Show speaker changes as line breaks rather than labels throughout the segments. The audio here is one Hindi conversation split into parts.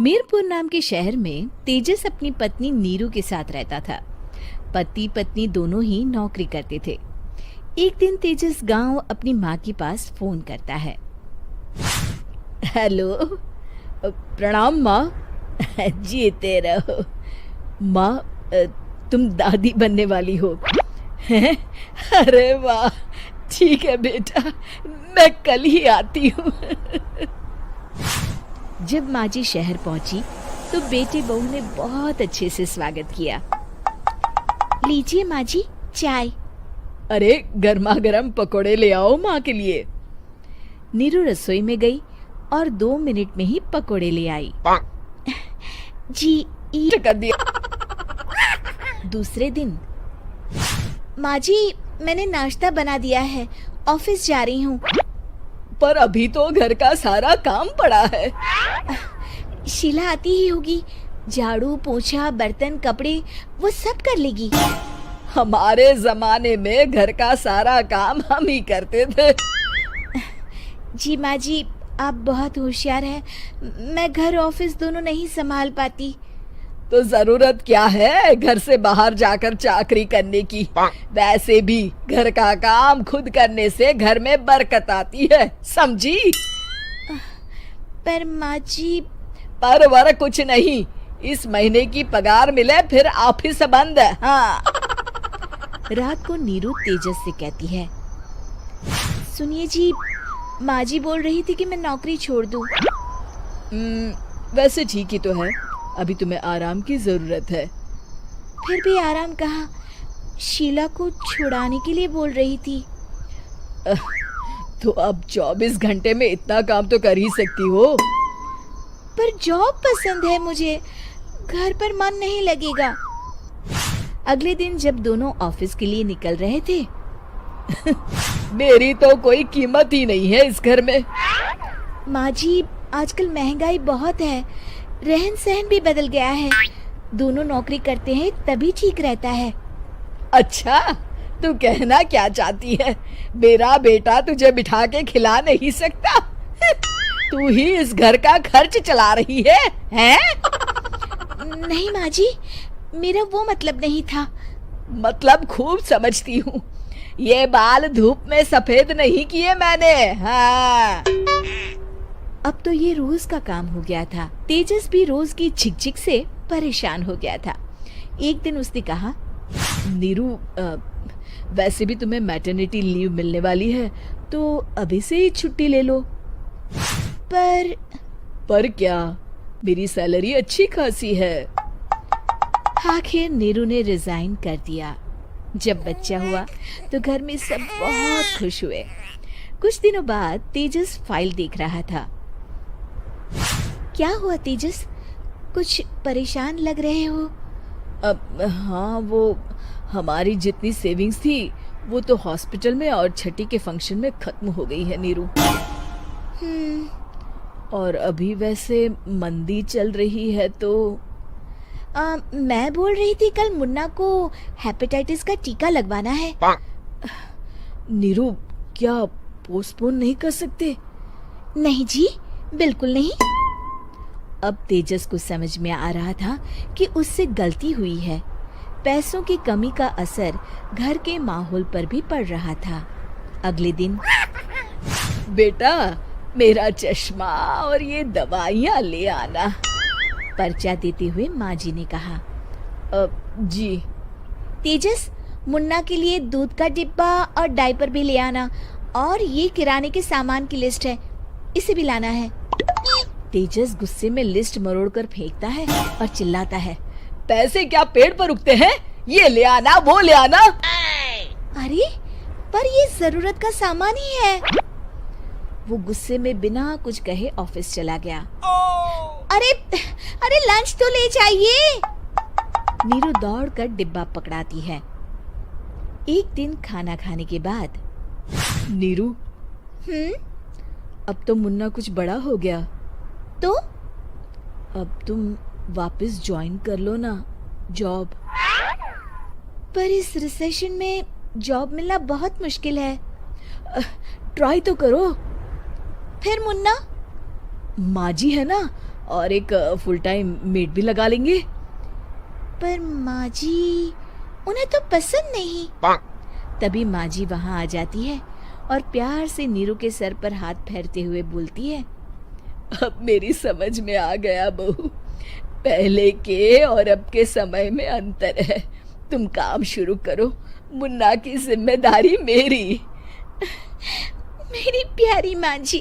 मीरपुर नाम के शहर में तेजस अपनी पत्नी नीरू के साथ रहता था। पति पत्नी दोनों ही नौकरी करते थे। एक दिन तेजस गांव अपनी माँ के पास फोन करता है। हेलो, प्रणाम माँ। जीते रहो माँ, तुम दादी बनने वाली हो हैं? अरे वाह, ठीक है बेटा, मैं कल ही आती हूँ। जब माँ जी शहर पहुंची तो बेटे बहू ने बहुत अच्छे से स्वागत किया। लीजिए माँ जी, चाय। अरे गर्मा गर्म पकोड़े ले आओ माँ के लिए। नीरू रसोई में गई और 2 मिनट में ही पकोड़े ले आई। जी कर दिया। दूसरे दिन, माँ जी मैंने नाश्ता बना दिया है, ऑफिस जा रही हूँ। पर अभी तो घर का सारा काम पड़ा है। शीला आती ही होगी, झाड़ू पोछा बर्तन कपड़े वो सब कर लेगी। हमारे जमाने में घर का सारा काम हम ही करते थे। जी माँ जी, आप बहुत होशियार हैं, मैं घर ऑफिस दोनों नहीं संभाल पाती। तो जरूरत क्या है घर से बाहर जाकर चाकरी करने की? वैसे भी घर का काम खुद करने से घर में बरकत आती है, समझी? पर माँ जी, पर वर कुछ नहीं, इस महीने की पगार मिले फिर ऑफिस बंद है। हाँ। रात को नीरू तेजस से कहती है, सुनिए जी, माँ जी बोल रही थी कि मैं नौकरी छोड़ दूं। वैसे ठीक ही तो है, अभी तुम्हें आराम की जरूरत है। फिर भी आराम कहाँ, शीला को छुड़ाने के लिए बोल रही थी। तो अब 24 घंटे में इतना काम तो कर ही सकती हो। पर जॉब पसंद है मुझे, घर पर मन नहीं लगेगा। अगले दिन जब दोनों ऑफिस के लिए निकल रहे थे, मेरी तो कोई कीमत ही नहीं है इस घर में। माँ जी, आजकल महंगाई बहुत है, रहन सहन भी बदल गया है, दोनों नौकरी करते हैं तभी ठीक रहता है। अच्छा, तू कहना क्या चाहती है? मेरा बेटा तुझे बिठा के खिला नहीं सकता? तू ही इस घर का खर्च चला रही है, हैं? नहीं माँ जी, मेरा वो मतलब नहीं था। मतलब खूब समझती हूँ, ये बाल धूप में सफेद नहीं किए मैंने। हाँ। अब तो ये रोज का काम हो गया था। तेजस भी रोज की झिकझिक से परेशान हो गया था। एक दिन उसने कहा, नीरू, वैसे भी तुम्हें मैटरनिटी लीव मिलने वाली है, तो अभी से ही छुट्टी ले लो। पर क्या, मेरी सैलरी अच्छी खासी है। आखिर नीरू ने रिजाइन कर दिया। जब बच्चा हुआ तो घर में सब बहुत खुश हुए। कुछ दिनों बाद तेजस फाइल देख रहा था। क्या हुआ तेजस, कुछ परेशान लग रहे हो? हाँ, वो हमारी जितनी सेविंग्स थी वो तो हॉस्पिटल में और छठी के फंक्शन में खत्म हो गई है नीरू। और अभी वैसे मंदी चल रही है तो मैं बोल रही थी कल मुन्ना को हेपेटाइटिस का टीका लगवाना है। नीरू, क्या पोस्टपोन नहीं कर सकते? नहीं जी, बिल्कुल नहीं। अब तेजस को समझ में आ रहा था कि उससे गलती हुई है। पैसों की कमी का असर घर के माहौल पर भी पड़ रहा था। अगले दिन, बेटा मेरा चश्मा और ये दवाइयाँ ले आना, पर्चा देते हुए माँ जी ने कहा। जी। तेजस, मुन्ना के लिए दूध का डिब्बा और डायपर भी ले आना, और ये किराने के सामान की लिस्ट है, इसे भी लाना है। तेजस गुस्से में लिस्ट मरोड़कर फेंकता है और चिल्लाता है, पैसे क्या पेड़ पर उगते हैं? ये ले आना, वो ले आना। अरे पर ये जरूरत का सामान ही है। वो गुस्से में बिना कुछ कहे ऑफिस चला गया। अरे लंच तो ले जाइए। नीरू दौड़कर डिब्बा पकड़ाती है। एक दिन खाना खाने के बाद, नीरू, अब तो मुन्ना कुछ बड़ा हो गया, तो अब तुम वापस ज्वाइन कर लो ना जॉब। पर इस रिसेशन में जॉब मिलना बहुत मुश्किल है। ट्राई तो करो। फिर मुन्ना, माँ जी है ना, और एक फुल टाइम मेड भी लगा लेंगे। पर माँ जी, उन्हें तो पसंद नहीं। तभी माँ जी वहाँ आ जाती है और प्यार से नीरू के सर पर हाथ फेरते हुए बोलती है, अब मेरी समझ में आ गया बहू, पहले के और अब के समय में अंतर है। तुम काम शुरू करो, मुन्ना की जिम्मेदारी मेरी। मेरी प्यारी माँ जी।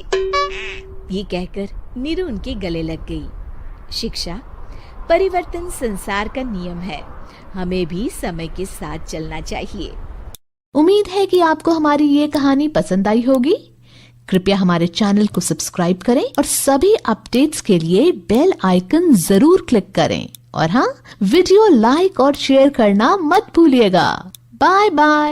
ये कहकर नीरू उनके गले लग गई। शिक्षा, परिवर्तन संसार का नियम है, हमें भी समय के साथ चलना चाहिए।
उम्मीद है कि आपको हमारी ये कहानी पसंद आई होगी। कृपया हमारे चैनल को सब्सक्राइब करें और सभी अपडेट्स के लिए बेल आइकन जरूर क्लिक करें। और हाँ, वीडियो लाइक और शेयर करना मत भूलिएगा। Bye bye.